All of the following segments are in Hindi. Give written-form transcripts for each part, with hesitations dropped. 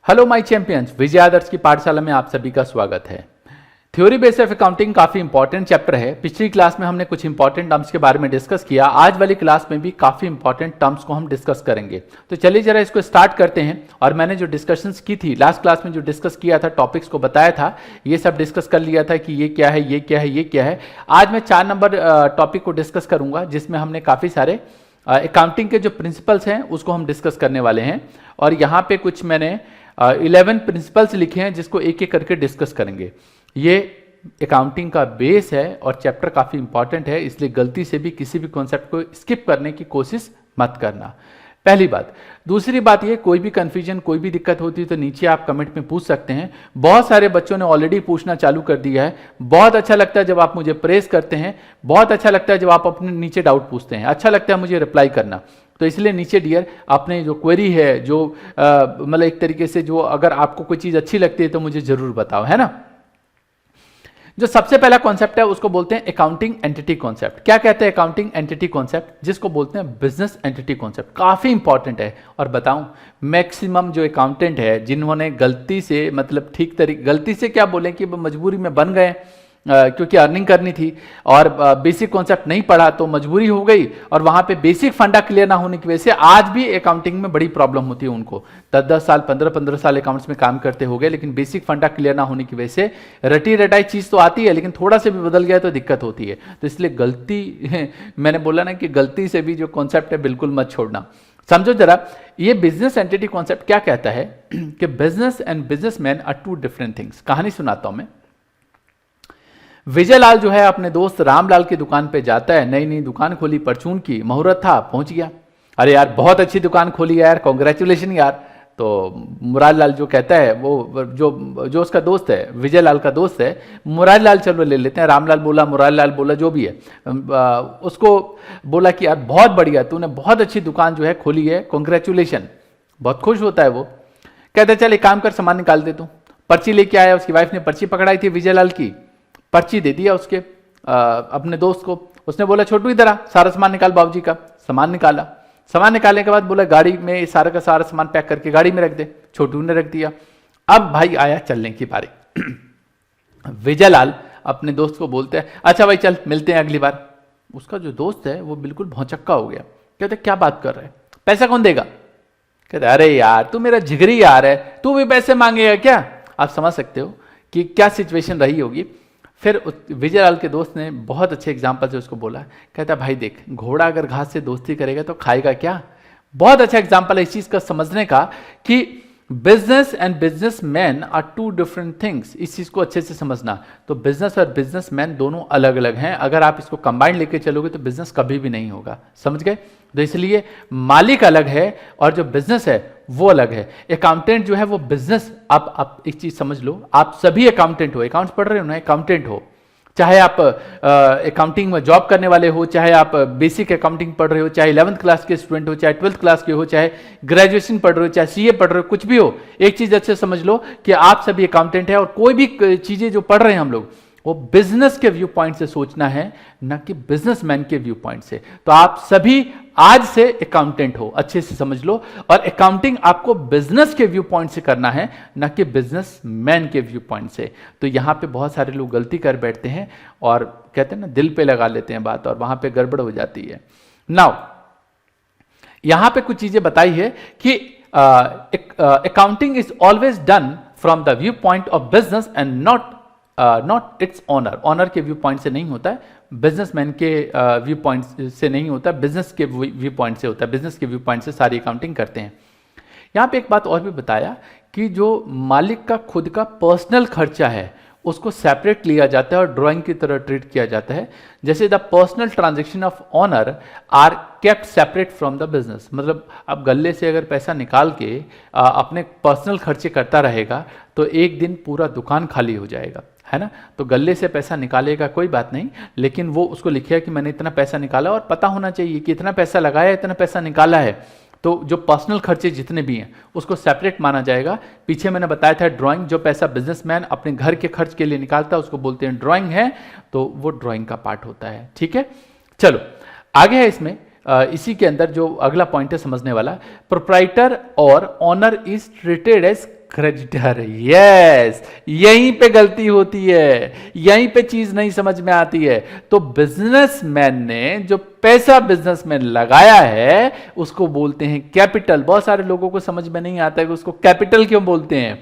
हेलो माय चैंपियंस, विजय आदर्श की पाठशाला में आप सभी का स्वागत है। थ्योरी बेस्ड ऑफ अकाउंटिंग काफी इंपॉर्टेंट चैप्टर है। पिछली क्लास में हमने कुछ इंपॉर्टेंट टर्म्स के बारे में डिस्कस किया। आज वाली क्लास में भी काफी इंपॉर्टेंट टर्म्स को हम डिस्कस करेंगे। तो चलिए जरा इसको स्टार्ट करते हैं। और मैंने जो डिस्कशंस की थी लास्ट क्लास में, जो डिस्कस किया था, टॉपिक्स को बताया था, ये सब डिस्कस कर लिया था कि ये क्या है, ये क्या है, ये क्या है। आज मैं 4 नंबर टॉपिक को डिस्कस करूंगा, जिसमें हमने काफी सारे अकाउंटिंग के जो प्रिंसिपल्स हैं उसको हम डिस्कस करने वाले हैं। और यहाँ पे कुछ मैंने 11 प्रिंसिपल्स लिखे हैं, जिसको एक एक करके डिस्कस करेंगे। ये अकाउंटिंग का बेस है और चैप्टर काफी इंपॉर्टेंट है, इसलिए गलती से भी किसी भी कॉन्सेप्ट को स्किप करने की कोशिश मत करना। पहली बात। दूसरी बात ये, कोई भी कंफ्यूजन, कोई भी दिक्कत होती है तो नीचे आप कमेंट में पूछ सकते हैं। बहुत सारे बच्चों ने ऑलरेडी पूछना चालू कर दिया है। बहुत अच्छा लगता है जब आप मुझे प्रेस करते हैं, बहुत अच्छा लगता है जब आप अपने नीचे डाउट पूछते हैं, अच्छा लगता है मुझे रिप्लाई करना। तो इसलिए नीचे डियर अपने जो क्वेरी है, जो मतलब एक तरीके से जो अगर आपको कोई चीज अच्छी लगती है तो मुझे जरूर बताओ, है ना। जो सबसे पहला कॉन्सेप्ट है उसको बोलते हैं अकाउंटिंग एंटिटी कॉन्सेप्ट। क्या कहते हैं अकाउंटिंग एंटिटी कॉन्सेप्ट, जिसको बोलते हैं बिजनेस एंटिटी कॉन्सेप्ट। काफी इंपॉर्टेंट है। और बताऊं, मैक्सिमम जो अकाउंटेंट है जिन्होंने गलती से, मतलब ठीक तरीके, गलती से क्या बोलें कि मजबूरी में बन गए, क्योंकि अर्निंग करनी थी और बेसिक कॉन्सेप्ट नहीं पढ़ा तो मजबूरी हो गई, और वहां पे बेसिक फंडा क्लियर ना होने की वजह से आज भी अकाउंटिंग में बड़ी प्रॉब्लम होती है उनको। 10-10 साल, 15-15 साल अकाउंट्स में काम करते हो गए, लेकिन बेसिक फंडा क्लियर ना होने की वजह से रटी रटाई चीज तो आती है, लेकिन थोड़ा से भी बदल गया तो दिक्कत होती है। तो इसलिए गलती मैंने बोला ना कि गलती से भी जो कॉन्सेप्ट है बिल्कुल मत छोड़ना। समझो जरा, ये बिजनेस एंटिटी कॉन्सेप्ट क्या कहता है कि business and businessman are two different things. कहानी सुनाता हूं मैं। विजय लाल जो है अपने दोस्त रामलाल की दुकान पे जाता है। नई नई दुकान खोली, परचून की, मुहूर्त था, पहुंच गया। अरे यार बहुत अच्छी दुकान खोली यार, कॉन्ग्रेचुलेशन यार। तो मुराद लाल जो कहता है, वो जो उसका दोस्त है, विजय लाल का दोस्त है, मुराद लाल चलो ले लेते हैं, रामलाल बोला, मुराद लाल बोला, जो भी है, उसको बोला कि यार बहुत बढ़िया, तूने बहुत अच्छी दुकान जो है खोली है, कॉन्ग्रेचुलेशन। बहुत खुश होता है वो। कहता है चल एक काम कर, सामान निकाल दे तू। पर्ची लेके आया, उसकी वाइफ ने पर्ची पकड़ाई थी विजय लाल की, पर्ची दे दिया उसके अपने दोस्त को। उसने बोला छोटू इधर आ, सारा सामान निकाल बाबूजी का। सामान निकाला। सामान निकालने के बाद बोला गाड़ी में सारा का सारा सामान पैक करके गाड़ी में रख दे। छोटू ने रख दिया। अब भाई आया चलने की बारी। विजय लाल अपने दोस्त को बोलते हैं अच्छा भाई चल मिलते हैं अगली बार। उसका जो दोस्त है वो बिल्कुल भौचक्का हो गया। कहते क्या बात कर रहे हैं, पैसा कौन देगा। कहते अरे यार तू मेरा जिगरी यार है, तू भी पैसे मांगेगा क्या। आप समझ सकते हो कि क्या सिचुएशन रही होगी। फिर विजय लाल के दोस्त ने बहुत अच्छे एग्जाम्पल से उसको बोला। कहता भाई देख, घोड़ा अगर घास से दोस्ती करेगा तो खाएगा क्या। बहुत अच्छा एग्जाम्पल है इस चीज का समझने का कि business and businessman are two different things. इस चीज को अच्छे से समझना। तो बिजनेस और बिजनेसमैन दोनों अलग अलग हैं। अगर आप इसको कंबाइंड लेके चलोगे तो बिजनेस कभी भी नहीं होगा। समझ गए। तो इसलिए मालिक अलग है और जो बिजनेस है वो अलग है। अकाउंटेंट जो है वो बिजनेस, आप एक चीज समझ लो, आप सभी अकाउंटेंट हो, अकाउंट्स पढ़ रहे हो ना, अकाउंटेंट हो, चाहे आप अकाउंटिंग में जॉब करने वाले हो, चाहे आप बेसिक अकाउंटिंग पढ़ रहे हो, चाहे 11th क्लास के स्टूडेंट हो, चाहे 12th क्लास के हो, चाहे ग्रेजुएशन पढ़ रहे हो, चाहे सीए पढ़ रहे हो, कुछ भी हो, एक चीज अच्छे समझ लो कि आप सभी अकाउंटेंट है। और कोई भी चीजें जो पढ़ रहे हैं हम लोग, वो बिजनेस के व्यू पॉइंट से सोचना है, न कि बिजनेसमैन के व्यू पॉइंट से। तो आप सभी आज से अकाउंटेंट हो, अच्छे से समझ लो। और अकाउंटिंग आपको बिजनेस के व्यू पॉइंट से करना है, न कि बिजनेसमैन के व्यू पॉइंट से। तो यहां पे बहुत सारे लोग गलती कर बैठते हैं और कहते हैं ना, दिल पे लगा लेते हैं बात, और वहां पे गड़बड़ हो जाती है। नाउ यहां पे कुछ चीजें बताई है कि accounting is always done from the view point of business and not its owner. Owner के व्यू पॉइंट से नहीं होता है, बिजनेसमैन के व्यू पॉइंट से नहीं होता, बिजनेस के व्यू पॉइंट से होता है। बिजनेस के व्यू पॉइंट से सारी अकाउंटिंग करते हैं। यहां पे एक बात और भी बताया कि जो मालिक का खुद का पर्सनल खर्चा है उसको सेपरेट लिया जाता है और ड्राइंग की तरह ट्रीट किया जाता है। जैसे the personal transaction of owner are kept separate from the business. मतलब अब गले से अगर पैसा निकाल के अपने पर्सनल खर्चे करता रहेगा तो एक दिन पूरा दुकान खाली हो जाएगा, है ना। तो गले से पैसा निकालेगा कोई बात नहीं, लेकिन वो उसको लिखेगा कि मैंने इतना पैसा निकाला, और पता होना चाहिए कि इतना पैसा लगाया, इतना पैसा निकाला है। तो जो पर्सनल खर्चे जितने भी हैं उसको सेपरेट माना जाएगा। पीछे मैंने बताया था ड्राइंग, जो पैसा बिजनेसमैन अपने घर के खर्च के लिए निकालता है उसको बोलते हैं ड्राइंग है, तो वो ड्राइंग का पार्ट होता है। ठीक है, चलो आगे है इसमें। इसी के अंदर जो अगला पॉइंट है समझने वाला, प्रोप्राइटर और owner is treated as creditor. Yes, यहीं पे गलती होती है, यहीं पे चीज नहीं समझ में आती है। तो बिजनेसमैन ने जो पैसा बिजनेस में लगाया है उसको बोलते हैं कैपिटल। बहुत सारे लोगों को समझ में नहीं आता है कि उसको कैपिटल क्यों बोलते हैं।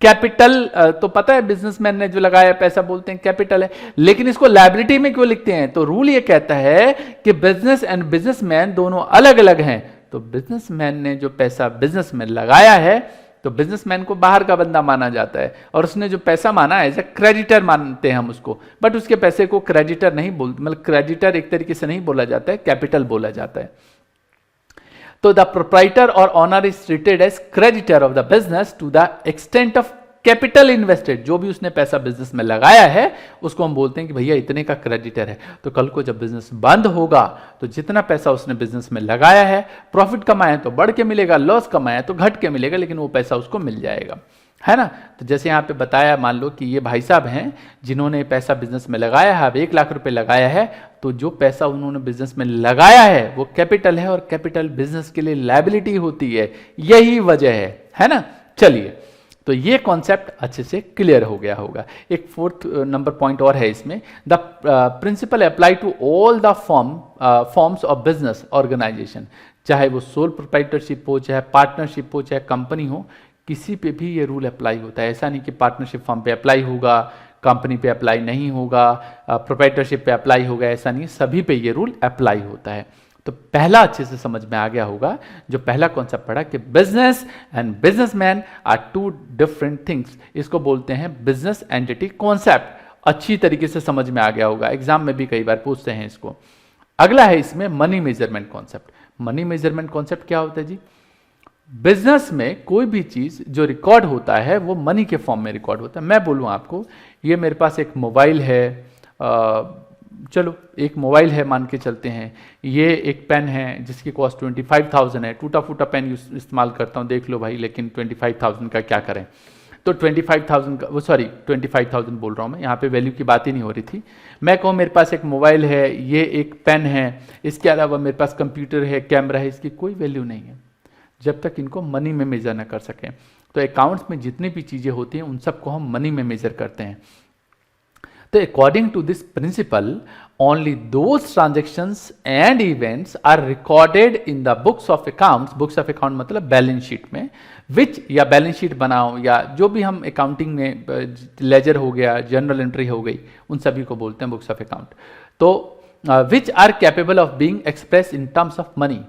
कैपिटल तो पता है बिजनेसमैन ने जो लगाया पैसा बोलते हैं कैपिटल है, लेकिन इसको लायबिलिटी में क्यों लिखते हैं? तो रूल ये कहता है कि बिजनेस एंड बिजनेसमैन दोनों अलग अलग हैं। तो बिजनेसमैन ने जो पैसा बिजनेस में लगाया है तो बिजनेसमैन को बाहर का बंदा माना जाता है, और उसने जो पैसा माना एज ए क्रेडिटर मानते हैं हम उसको, बट उसके पैसे को क्रेडिटर नहीं बोलते, मतलब क्रेडिटर एक तरीके से नहीं बोला जाता है, कैपिटल बोला जाता है। तो द प्रोप्राइटर और owner is treated as creditor of the business to the extent of capital invested. जो भी उसने पैसा बिजनेस में लगाया है उसको हम बोलते हैं कि भैया इतने का क्रेडिटर है। तो कल को जब बिजनेस बंद होगा तो जितना पैसा उसने बिजनेस में लगाया है, प्रॉफिट कमाया तो बढ़ के मिलेगा, लॉस कमाया तो घट के मिलेगा, लेकिन वो पैसा उसको मिल जाएगा, है ना। तो जैसे यहाँ पे बताया, मान लो कि ये भाई साहब हैं जिन्होंने पैसा बिजनेस में लगाया है, अब 1 लाख रुपए लगाया है, तो जो पैसा उन्होंने बिजनेस में लगाया है वो कैपिटल है, और कैपिटल बिजनेस के लिए लायबिलिटी होती है, यही वजह है ना। चलिए, तो ये कॉन्सेप्ट अच्छे से क्लियर हो गया होगा। एक 4th नंबर पॉइंट और है इसमें, the principle apply to all the forms of business organisation. चाहे वो सोल प्रोप्राइटरशिप हो, चाहे पार्टनरशिप हो, चाहे कंपनी हो, किसी पे भी ये रूल अप्लाई होता है। ऐसा नहीं कि पार्टनरशिप फॉर्म पे अप्लाई होगा, कंपनी पे अप्लाई नहीं होगा, प्रोप्राइटरशिप पे अप्लाई होगा, ऐसा नहीं, सभी पे ये रूल अप्लाई होता है। तो पहला अच्छे से समझ में आ गया होगा, जो पहला कॉन्सेप्ट पढ़ा कि business and businessman are 2 different things. इसको बोलते हैं बिजनेस एंटिटी कॉन्सेप्ट। अच्छी तरीके से समझ में आ गया होगा, एग्जाम में भी कई बार पूछते हैं इसको। अगला है इसमें money measurement concept. Money measurement concept क्या होता है जी? बिजनेस में कोई भी चीज जो रिकॉर्ड होता है वो मनी के फॉर्म में रिकॉर्ड होता है। मैं बोलूं आपको, ये मेरे पास एक मोबाइल है, चलो एक मोबाइल है मान के चलते हैं, ये एक पेन है जिसकी कॉस्ट 25,000 है, टूटा फूटा पेन इस्तेमाल करता हूँ, देख लो भाई, लेकिन 25,000 का क्या करें। तो 25,000 का, वो सॉरी 25,000 बोल रहा हूँ मैं, यहाँ पे वैल्यू की बात ही नहीं हो रही थी। मैं कहूँ मेरे पास एक मोबाइल है, ये एक पेन है, इसके अलावा मेरे पास कंप्यूटर है, कैमरा है, इसकी कोई वैल्यू नहीं है जब तक इनको मनी में मेजर ना कर सकें। तो अकाउंट्स में जितनी भी चीज़ें होती हैं उन सबको हम मनी में मेजर करते हैं। तो according to this principle only those transactions and events are recorded in the books of accounts. Books of account मतलब बैलेंस शीट में, विच या बैलेंस शीट बनाओ या जो भी हम अकाउंटिंग में, लेजर हो गया, जर्नल एंट्री हो गई, उन सभी को बोलते हैं बुक्स ऑफ अकाउंट। तो which are capable of being express in terms of money.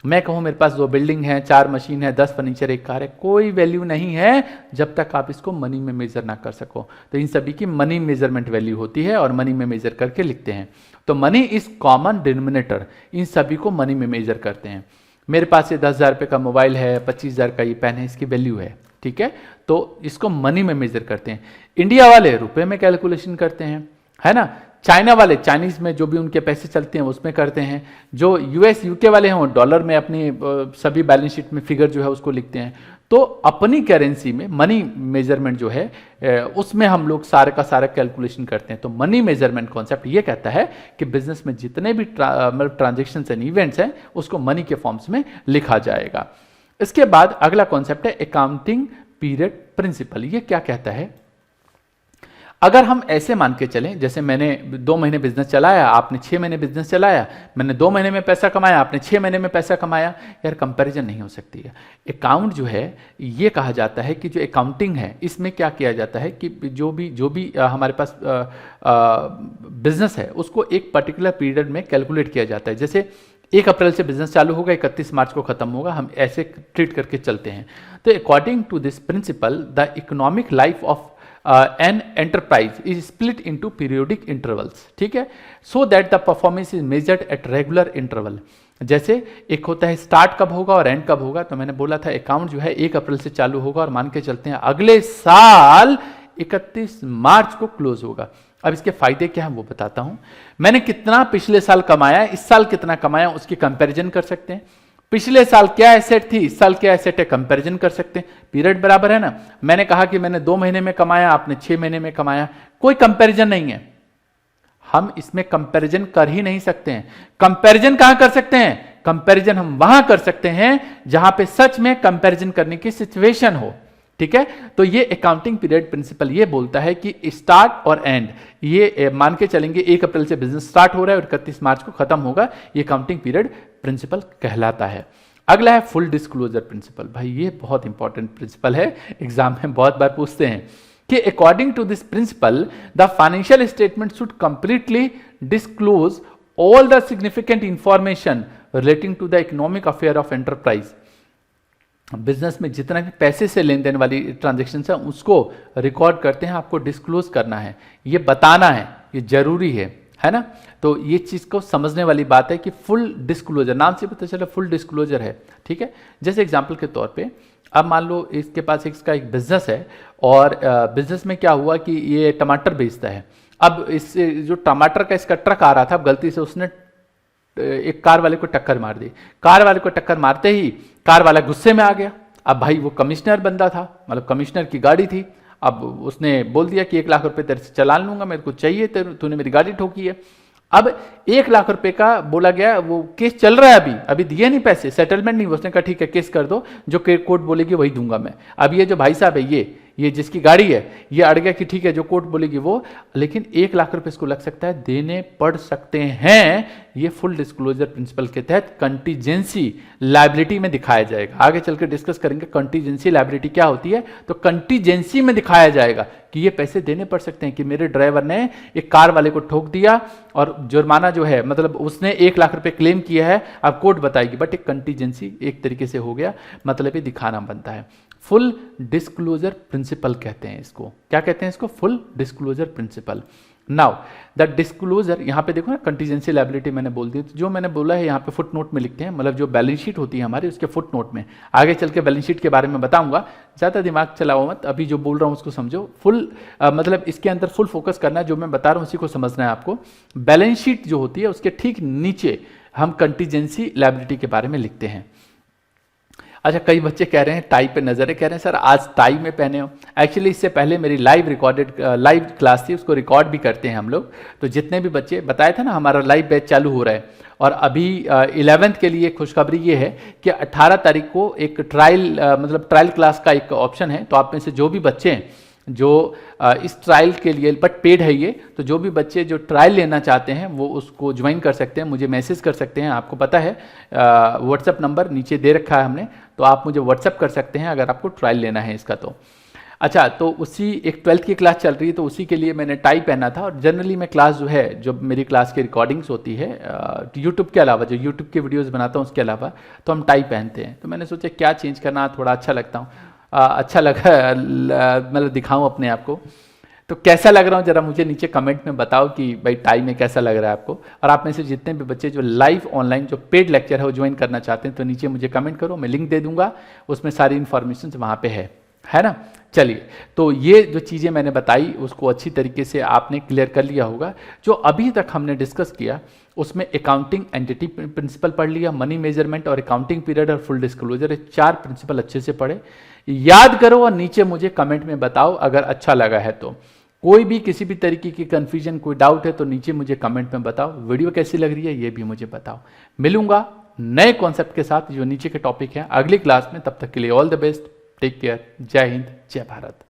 मैं कहूँ मेरे पास 2 बिल्डिंग है, 4 मशीन है, 10 फर्नीचर, 1 कार है, कोई वैल्यू नहीं है जब तक आप इसको मनी में मेजर ना कर सको। तो इन सभी की मनी मेजरमेंट वैल्यू होती है और मनी में मेजर करके लिखते हैं। तो मनी इज कॉमन डिनोमिनेटर, इन सभी को मनी में मेजर करते हैं। मेरे पास ये 10,000 रुपये का मोबाइल है, 25,000 का ये पेन है, इसकी वैल्यू है, ठीक है, तो इसको मनी में मेजर करते हैं। इंडिया वाले रुपए में कैलकुलेशन करते हैं, है ना। चाइना वाले चाइनीज में जो भी उनके पैसे चलते हैं उसमें करते हैं। जो यूएस यूके वाले हैं वो डॉलर में अपनी सभी बैलेंस शीट में फिगर जो है उसको लिखते हैं। तो अपनी करेंसी में मनी मेजरमेंट जो है उसमें हम लोग सारे का सारा कैलकुलेशन करते हैं। तो मनी मेजरमेंट कॉन्सेप्ट ये कहता है कि बिजनेस में जितने भी मतलब ट्रांजेक्शन एंड इवेंट्स हैं उसको मनी के फॉर्म्स में लिखा जाएगा। इसके बाद अगला कॉन्सेप्ट है अकाउंटिंग पीरियड प्रिंसिपल। ये क्या कहता है? अगर हम ऐसे मान के चलें, जैसे मैंने 2 महीने बिजनेस चलाया, आपने 6 महीने बिजनेस चलाया, मैंने 2 महीने में पैसा कमाया, आपने 6 महीने में पैसा कमाया, यार कंपैरिजन नहीं हो सकती है। अकाउंट जो है ये कहा जाता है कि जो अकाउंटिंग है इसमें क्या किया जाता है कि जो भी हमारे पास बिजनेस है उसको एक पर्टिकुलर पीरियड में कैलकुलेट किया जाता है। जैसे 1 अप्रैल से बिजनेस चालू होगा, 31 मार्च को खत्म होगा, हम ऐसे ट्रीट करके चलते हैं। तो according to this principle the economic life of an enterprise is split into periodic intervals, ठीक है, so that the performance is measured at regular interval. जैसे एक होता है स्टार्ट कब होगा और एंड कब होगा। तो मैंने बोला था अकाउंट जो है 1 अप्रैल से चालू होगा और मान के चलते हैं अगले साल 31 मार्च को क्लोज होगा। अब इसके फायदे क्या हैं वो बताता हूं। मैंने कितना पिछले साल कमाया, इस साल कितना कमाया, उसकी कंपैरिजन कर सकते हैं। पिछले साल क्या एसेट थी, इस साल क्या एसेट है, कंपैरिजन कर सकते हैं। पीरियड बराबर है ना। मैंने कहा कि मैंने 2 महीने में कमाया, आपने 6 महीने में कमाया, कोई कंपैरिजन नहीं है। हम इसमें कंपैरिजन कर ही नहीं सकते हैं। कंपैरिजन कहां कर सकते हैं? कंपैरिजन हम वहां कर सकते हैं जहां पे सच में कंपैरिजन करने की सिचुएशन हो, ठीक है। तो ये अकाउंटिंग पीरियड प्रिंसिपल ये बोलता है कि स्टार्ट और एंड, ये मान के चलेंगे 1 अप्रैल से बिजनेस स्टार्ट हो रहा है और 31 मार्च को खत्म होगा, ये अकाउंटिंग पीरियड प्रिंसिपल कहलाता है। अगला है फुल डिस्क्लोजर प्रिंसिपल। भाई ये बहुत इंपॉर्टेंट प्रिंसिपल है, एग्जाम में बहुत बार पूछते हैं कि according to this principle the financial statement should completely disclose all the significant information relating to the economic affair of enterprise. Business में जितना भी पैसे से लेन देन वाली ट्रांजेक्शन है उसको रिकॉर्ड करते हैं, आपको डिस्क्लोज करना है, ये बताना है, ये जरूरी है ना। तो ये चीज को समझने वाली बात है कि फुल डिस्क्लोजर, नाम से पता चला फुल डिस्क्लोजर है, ठीक है। जैसे एग्जांपल के तौर पे अब मान लो इसके पास इसका एक बिजनेस है और बिजनेस में क्या हुआ कि ये टमाटर बेचता है। अब इस जो टमाटर का इसका ट्रक आ रहा था, अब गलती से उसने एक कार वाले को टक्कर मार दी। कार वाले को टक्कर मारते ही कार वाला गुस्से में आ गया। अब भाई वो कमिश्नर बंदा था, मतलब कमिश्नर की गाड़ी थी। अब उसने बोल दिया कि 1 लाख रुपए तेरे से चालान लूंगा, मेरे को चाहिए, तूने मेरी गाड़ी ठोकी है। अब 1 लाख रुपए का बोला गया, वो केस चल रहा है, अभी दिए नहीं पैसे, सेटलमेंट नहीं। उसने कहा ठीक है केस कर दो, जो कोर्ट बोलेगी वही दूंगा मैं। अब ये जो भाई साहब है, ये जिसकी गाड़ी है, ये अड़ गया कि ठीक है जो कोर्ट बोलेगी वो, लेकिन 1 लाख रुपए इसको लग सकता है, देने पड़ सकते हैं। ये फुल डिस्क्लोजर प्रिंसिपल के तहत कंटीजेंसी लायबिलिटी में दिखाया जाएगा। आगे चलकर डिस्कस करेंगे कंटीजेंसी लायबिलिटी क्या होती है। तो कंटीजेंसी में दिखाया जाएगा कि ये पैसे देने पड़ सकते हैं कि मेरे ड्राइवर ने एक कार वाले को ठोक दिया और जुर्माना जो है, मतलब उसने 1 लाख रुपए क्लेम किया है, अब कोर्ट बताएगी, बट एक कंटीजेंसी एक तरीके से हो गया, मतलब ये दिखाना बनता है। फुल डिस्क्लोजर प्रिंसिपल कहते हैं इसको। क्या कहते हैं इसको? Full disclosure principle. Now the disclosure, यहां पे देखो ना कंटीजेंसी लायबिलिटी मैंने बोल दी, तो जो मैंने बोला है यहाँ पे फुट नोट में लिखते हैं, मतलब जो बैलेंस शीट होती है हमारी उसके फुट नोट में। आगे चल के बैलेंस शीट के बारे में बताऊंगा, ज्यादा दिमाग चलाओ मत, अभी जो बोल रहा हूं उसको समझो। फुल मतलब इसके अंदर फुल फोकस करना है, जो मैं बता रहा हूं उसी को समझना है आपको। बैलेंस शीट जो होती है उसके ठीक नीचे हम कंटीजेंसी लायबिलिटी के बारे में लिखते हैं। अच्छा, कई बच्चे कह रहे हैं टाई पे नजर है, कह रहे हैं सर आज टाई में पहने हो। एक्चुअली इससे पहले मेरी लाइव क्लास थी, उसको रिकॉर्ड भी करते हैं हम लोग। तो जितने भी बच्चे, बताया था ना हमारा लाइव बैच चालू हो रहा है, और अभी 11th के लिए खुशखबरी ये है कि 18 तारीख को एक ट्रायल क्लास का एक ऑप्शन है। तो आप में से जो भी बच्चे हैं जो इस ट्रायल के लिए, बट पेड है ये, तो जो भी बच्चे जो ट्रायल लेना चाहते हैं वो उसको ज्वाइन कर सकते हैं, मुझे मैसेज कर सकते हैं। आपको पता है व्हाट्सएप नंबर नीचे दे रखा है हमने, तो आप मुझे व्हाट्सएप कर सकते हैं अगर आपको ट्रायल लेना है इसका। तो अच्छा, तो उसी एक 12th की क्लास चल रही है, तो उसी के लिए मैंने टाई पहना था। और जनरली मैं क्लास जो है, जो मेरी क्लास की रिकॉर्डिंग्स होती है यूट्यूब के अलावा, जो यूट्यूब के वीडियोस बनाता हूँ उसके अलावा, तो हम टाई पहनते हैं। तो मैंने सोचा क्या चेंज करना, थोड़ा अच्छा लगता हूँ, अच्छा लगा, मतलब दिखाऊं अपने आप को। तो कैसा लग रहा हूँ जरा मुझे नीचे कमेंट में बताओ कि भाई टाई में कैसा लग रहा है आपको। और आप में से जितने भी बच्चे जो लाइव ऑनलाइन जो पेड लेक्चर है वो ज्वाइन करना चाहते हैं, तो नीचे मुझे कमेंट करो, मैं लिंक दे दूंगा, उसमें सारी इन्फॉर्मेशन वहाँ पे है ना। चलिए, तो ये जो चीज़ें मैंने बताई उसको अच्छी तरीके से आपने क्लियर कर लिया होगा। जो अभी तक हमने डिस्कस किया उसमें अकाउंटिंग एंटिटी प्रिंसिपल पढ़ लिया, मनी मेजरमेंट और अकाउंटिंग पीरियड और फुल डिस्क्लोजर, 4 प्रिंसिपल अच्छे से पढ़े, याद करो और नीचे मुझे कमेंट में बताओ अगर अच्छा लगा है तो। कोई भी किसी भी तरीके की कंफ्यूजन, कोई डाउट है तो नीचे मुझे कमेंट में बताओ। वीडियो कैसी लग रही है ये भी मुझे बताओ। मिलूंगा नए कॉन्सेप्ट के साथ जो नीचे के टॉपिक है अगली क्लास में। तब तक के लिए all the best, take care, जय हिंद, जय भारत।